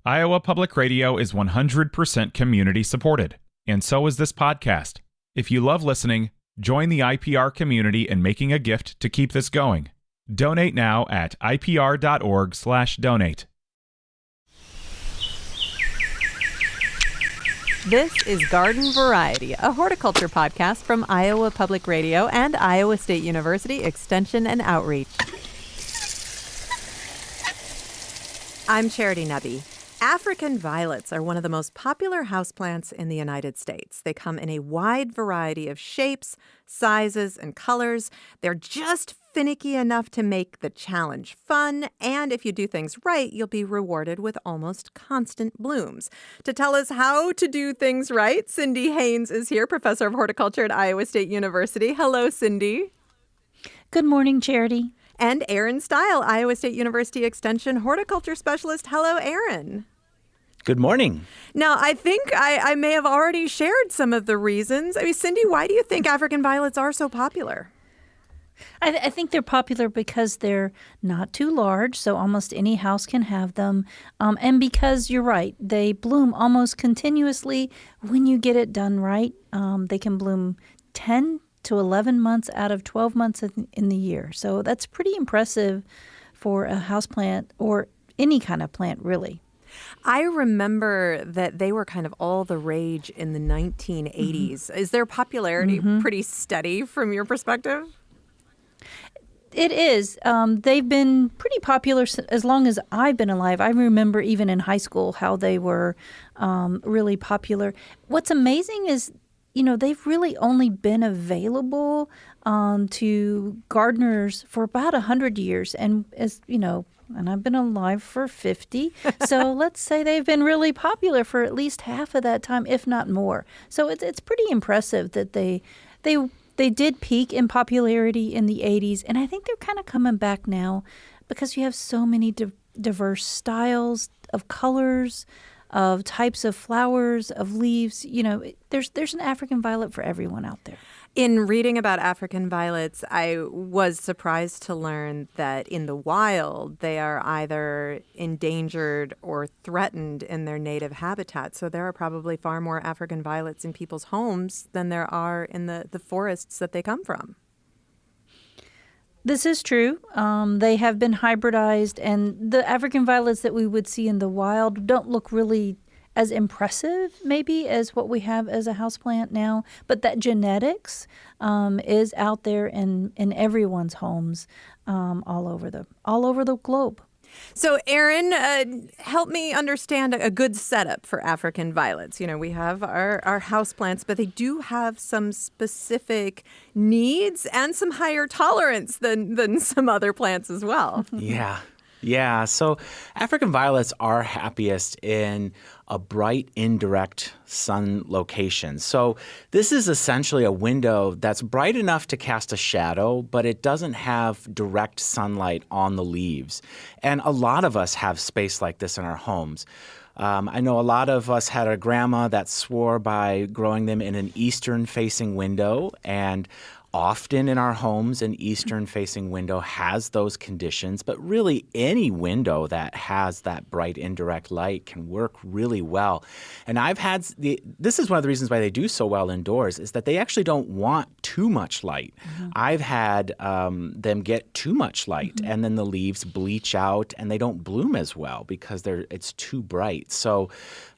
Iowa Public Radio is 100% community supported, and so is this podcast. If you love listening, join the IPR community in making a gift to keep this going. Donate now at ipr.org/donate. This is Garden Variety, a horticulture podcast from Iowa Public Radio and Iowa State University Extension and Outreach. I'm Charity Nebby. African violets are one of the most popular houseplants in the United States. They come in a wide variety of shapes, sizes, and colors. They're just finicky enough to make the challenge fun, and if you do things right, you'll be rewarded with almost constant blooms. To tell us how to do things right, Cindy Haynes is here, professor of horticulture at Iowa State University. Hello, Cindy. Good morning, Charity. And Aaron Steil, Iowa State University Extension horticulture specialist. Hello, Aaron. Good morning. Now, I think I may have already shared some of the reasons. I mean, Cindy, why do you think African violets are so popular? I think they're popular because they're not too large, so almost any house can have them. And because, you're right, they bloom almost continuously when you get it done right. They can bloom 10 to 11 months out of 12 months in the year. So that's pretty impressive for a houseplant or any kind of plant, really. I remember that they were kind of all the rage in the 1980s. Mm-hmm. Is their popularity pretty steady from your perspective? It is. They've been pretty popular as long as I've been alive. I remember even in high school how they were really popular. What's amazing is, they've really only been available to gardeners for about 100 years. And and I've been alive for 50. So let's say they've been really popular for at least half of that time, if not more. So it's pretty impressive that they did peak in popularity in the 80s. And I think they're kind of coming back now because you have so many diverse styles of colors, of types of flowers, of leaves. There's an African violet for everyone out there. In reading about African violets, I was surprised to learn that in the wild, they are either endangered or threatened in their native habitat. So there are probably far more African violets in people's homes than there are in the forests that they come from. This is true. They have been hybridized, and the African violets that we would see in the wild don't look really as impressive, maybe, as what we have as a houseplant now. But that genetics is out there in everyone's homes all over the globe. So, Aaron, help me understand a good setup for African violets. We have our houseplants, but they do have some specific needs and some higher tolerance than some other plants as well. Yeah. So African violets are happiest in a bright, indirect sun location. So this is essentially a window that's bright enough to cast a shadow, but it doesn't have direct sunlight on the leaves. And a lot of us have space like this in our homes. I know a lot of us had a grandma that swore by growing them in an eastern-facing window, and often in our homes, an eastern-facing window has those conditions, but really any window that has that bright indirect light can work really well. And this is one of the reasons why they do so well indoors, is that they actually don't want too much light. Mm-hmm. I've had them get too much light, and then the leaves bleach out, and they don't bloom as well because it's too bright. So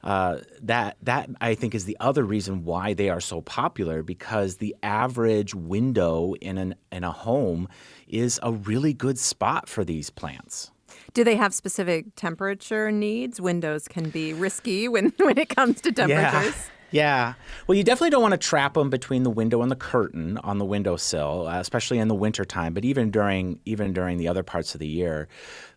that I think is the other reason why they are so popular, because the average window in a home is a really good spot for these plants. Do they have specific temperature needs? Windows can be risky when it comes to temperatures. Yeah. Well, you definitely don't want to trap them between the window and the curtain on the windowsill, especially in the wintertime, but even during the other parts of the year.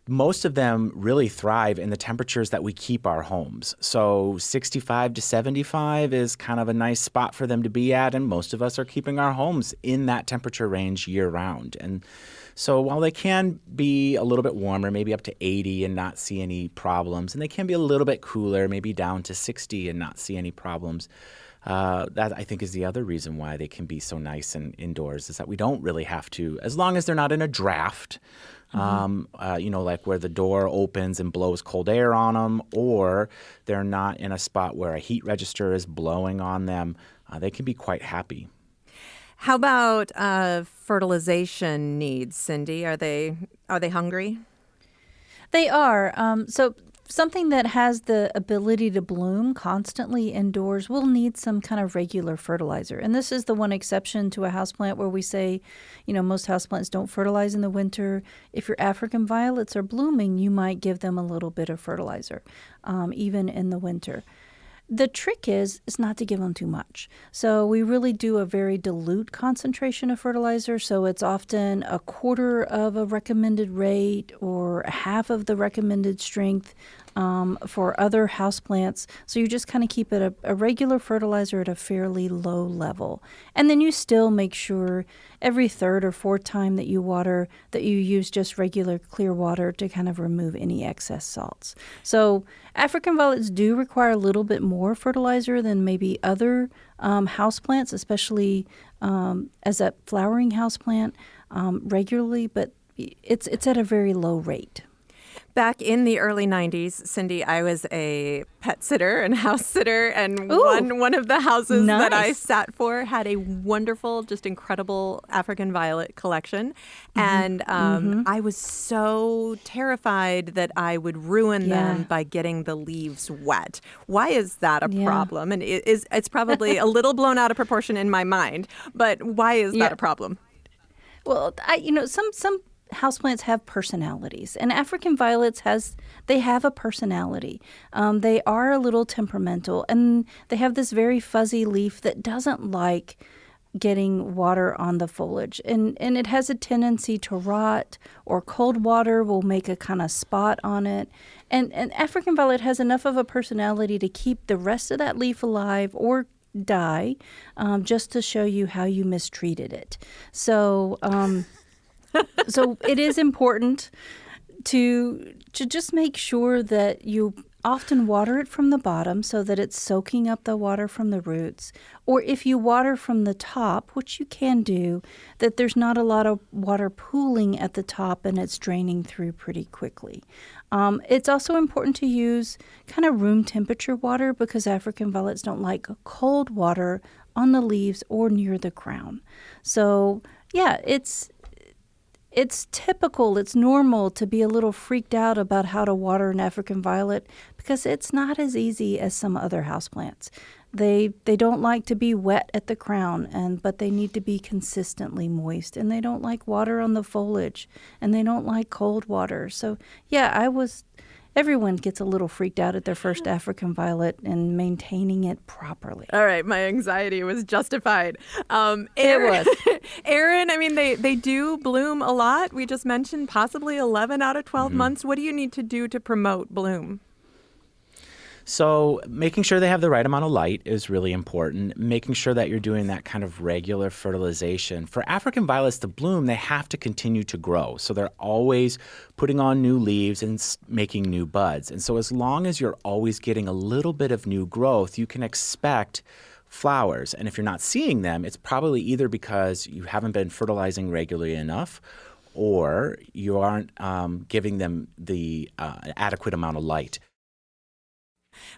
Most of them really thrive in the temperatures that we keep our homes. So 65 to 75 is kind of a nice spot for them to be at, and most of us are keeping our homes in that temperature range year-round. And so while they can be a little bit warmer, maybe up to 80 and not see any problems, and they can be a little bit cooler, maybe down to 60 and not see any problems, that I think is the other reason why they can be so nice and indoors, is that we don't really have to, as long as they're not in a draft, like where the door opens and blows cold air on them, or they're not in a spot where a heat register is blowing on them, they can be quite happy. How about fertilization needs, Cindy? Are they hungry? They are. So something that has the ability to bloom constantly indoors will need some kind of regular fertilizer. And this is the one exception to a houseplant where we say, most houseplants don't fertilize in the winter. If your African violets are blooming, you might give them a little bit of fertilizer, even in the winter. The trick is not to give them too much. So we really do a very dilute concentration of fertilizer. So it's often a quarter of a recommended rate or half of the recommended strength for other houseplants. So you just kind of keep it a regular fertilizer at a fairly low level. And then you still make sure every third or fourth time that you water that you use just regular clear water to kind of remove any excess salts. So African violets do require a little bit more fertilizer than maybe other houseplants, especially as a flowering houseplant regularly, but it's at a very low rate. Back in the early 90s, Cindy, I was a pet sitter and house sitter, and one of the houses that I sat for had a wonderful, just incredible African violet collection. And I was so terrified that I would ruin them by getting the leaves wet. Why is that a problem? And it's probably a little blown out of proportion in my mind, but why is that a problem? Well, some houseplants have personalities, and African violets have a personality. They are a little temperamental, and they have this very fuzzy leaf that doesn't like getting water on the foliage, and it has a tendency to rot, or cold water will make a kind of spot on it. And African violet has enough of a personality to keep the rest of that leaf alive or die, just to show you how you mistreated it. So So it is important to just make sure that you often water it from the bottom so that it's soaking up the water from the roots. Or if you water from the top, which you can do, that there's not a lot of water pooling at the top and it's draining through pretty quickly. It's also important to use kind of room temperature water because African violets don't like cold water on the leaves or near the crown. So it's typical, it's normal to be a little freaked out about how to water an African violet because it's not as easy as some other houseplants. They don't like to be wet at the crown, but they need to be consistently moist, and they don't like water on the foliage, and they don't like cold water. So everyone gets a little freaked out at their first African violet and maintaining it properly. All right, my anxiety was justified. It was. Erin, I mean, they do bloom a lot. We just mentioned possibly 11 out of 12 months. What do you need to do to promote bloom? So making sure they have the right amount of light is really important. Making sure that you're doing that kind of regular fertilization. For African violets to bloom, they have to continue to grow. So they're always putting on new leaves and making new buds. And so as long as you're always getting a little bit of new growth, you can expect flowers. And if you're not seeing them, it's probably either because you haven't been fertilizing regularly enough or you aren't giving them the adequate amount of light.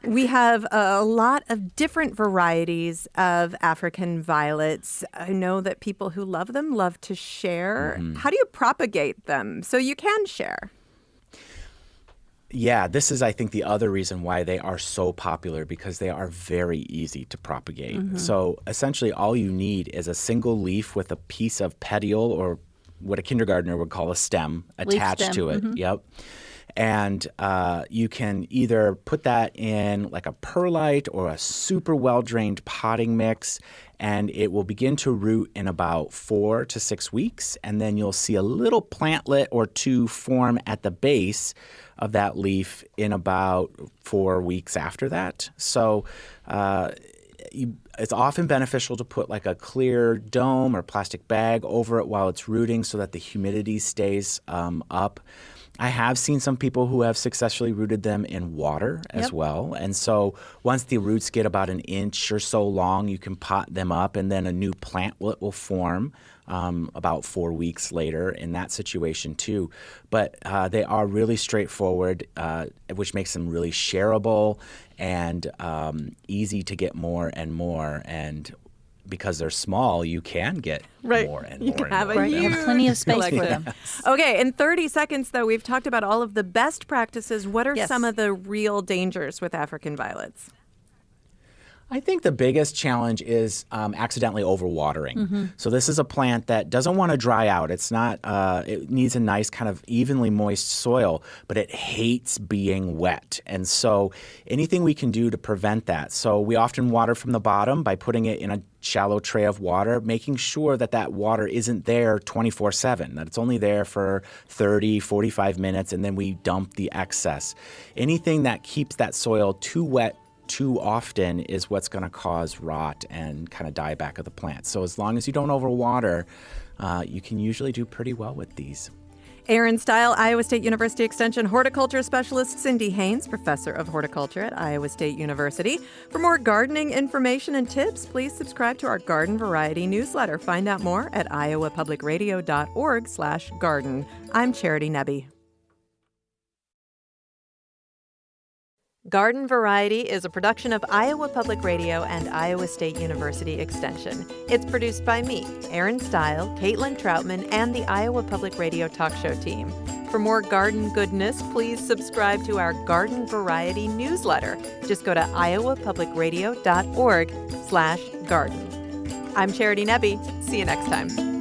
We have a lot of different varieties of African violets. I know that people who love them love to share. How do you propagate them so you can share? Yeah, this is, I think, the other reason why they are so popular, because they are very easy to propagate. So essentially all you need is a single leaf with a piece of petiole, or what a kindergartner would call a stem, attached to it. Yep. And you can either put that in like a perlite or a super well-drained potting mix, and it will begin to root in about 4 to 6 weeks. And then you'll see a little plantlet or two form at the base of that leaf in about 4 weeks after that. So it's often beneficial to put like a clear dome or plastic bag over it while it's rooting so that the humidity stays up. I have seen some people who have successfully rooted them in water as well. And so once the roots get about an inch or so long, you can pot them up, and then a new plantlet will form about 4 weeks later in that situation too. But they are really straightforward, which makes them really shareable and easy to get more and more. And because they're small, you can get more and more. You can have a You have plenty of space for them. Okay, in 30 seconds, though, we've talked about all of the best practices. What are Yes. some of the real dangers with African violets? I think the biggest challenge is accidentally overwatering. So this is a plant that doesn't want to dry out. It's not. It needs a nice kind of evenly moist soil, but it hates being wet. And so anything we can do to prevent that. So we often water from the bottom by putting it in a shallow tray of water, making sure that that water isn't there 24/7, that it's only there for 30, 45 minutes, and then we dump the excess. Anything that keeps that soil too wet too often is what's going to cause rot and kind of die back of the plant. So as long as you don't overwater, you can usually do pretty well with these. Aaron Steil, Iowa State University Extension horticulture specialist. Cindy Haynes, professor of horticulture at Iowa State University. For more gardening information and tips, please subscribe to our Garden Variety newsletter. Find out more at iowapublicradio.org/garden. I'm Charity Nebbe. Garden Variety is a production of Iowa Public Radio and Iowa State University Extension. It's produced by me, Aaron Steil, Caitlin Troutman, and the Iowa Public Radio talk show team. For more garden goodness, please subscribe to our Garden Variety newsletter. Just go to iowapublicradio.org/garden. I'm Charity Nebbe. See you next time.